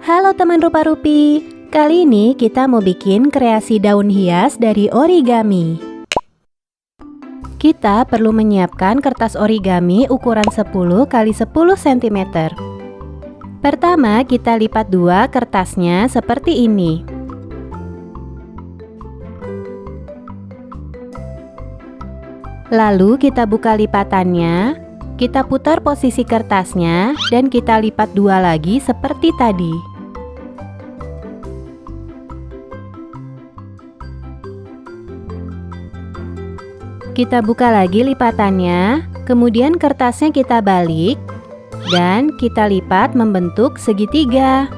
Halo teman rupa-rupi, kali ini kita mau bikin kreasi daun hias dari origami. Kita perlu menyiapkan kertas origami ukuran 10 x 10 cm. Pertama, kita lipat dua kertasnya seperti ini. Lalu kita buka lipatannya, kita putar posisi kertasnya, dan kita lipat dua lagi seperti tadi. Kita buka lagi lipatannya, kemudian kertasnya kita balik, dan kita lipat membentuk segitiga.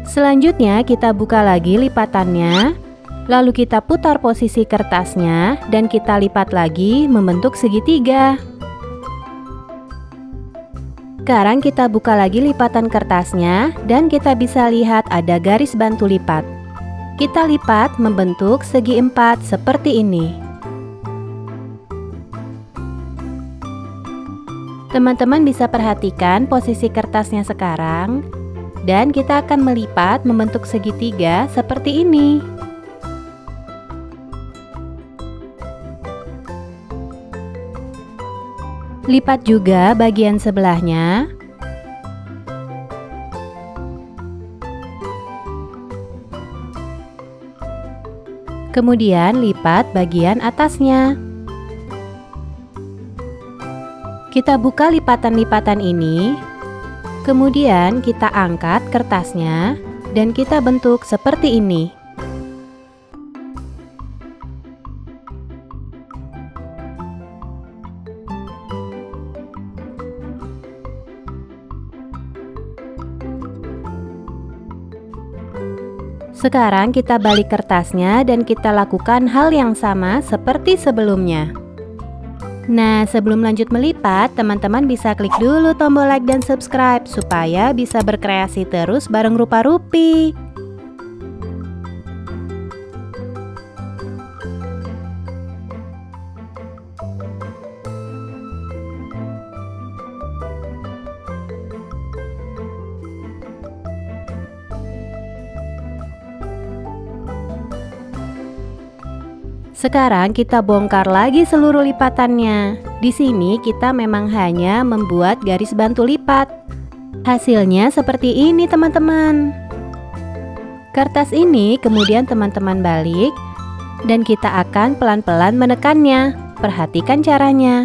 Selanjutnya kita buka lagi lipatannya, lalu kita putar posisi kertasnya, dan kita lipat lagi membentuk segitiga. Sekarang kita buka lagi lipatan kertasnya, dan kita bisa lihat ada garis bantu lipat. Kita lipat membentuk segi empat seperti ini. Teman-teman bisa perhatikan posisi kertasnya sekarang, dan kita akan melipat membentuk segitiga seperti ini. Lipat juga bagian sebelahnya. Kemudian lipat bagian atasnya. Kita buka lipatan-lipatan ini, kemudian kita angkat kertasnya, dan kita bentuk seperti ini. Sekarang kita balik kertasnya dan kita lakukan hal yang sama seperti sebelumnya. Nah, sebelum lanjut melipat, teman-teman bisa klik dulu tombol like dan subscribe supaya bisa berkreasi terus bareng rupa-rupi. Sekarang kita bongkar lagi seluruh lipatannya. Di sini kita memang hanya membuat garis bantu lipat. Hasilnya seperti ini, teman-teman. Kertas ini kemudian teman-teman balik, dan kita akan pelan-pelan menekannya. Perhatikan caranya.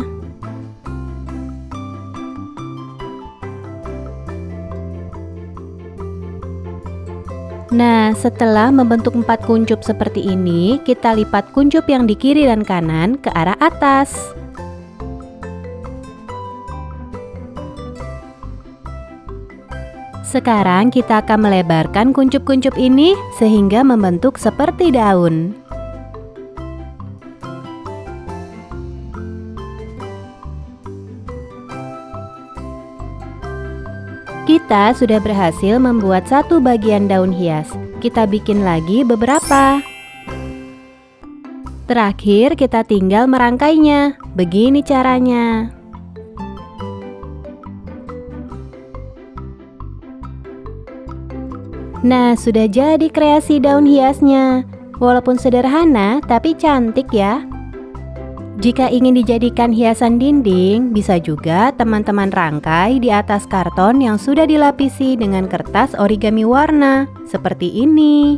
Nah, setelah membentuk 4 kuncup seperti ini, kita lipat kuncup yang di kiri dan kanan ke arah atas. Sekarang kita akan melebarkan kuncup-kuncup ini sehingga membentuk seperti daun. Kita sudah berhasil membuat satu bagian daun hias. Kita bikin lagi beberapa. Terakhir kita tinggal merangkainya. Begini caranya. Nah, sudah jadi kreasi daun hiasnya. Walaupun sederhana, tapi cantik ya. Jika ingin dijadikan hiasan dinding, bisa juga teman-teman rangkai di atas karton yang sudah dilapisi dengan kertas origami warna, seperti ini.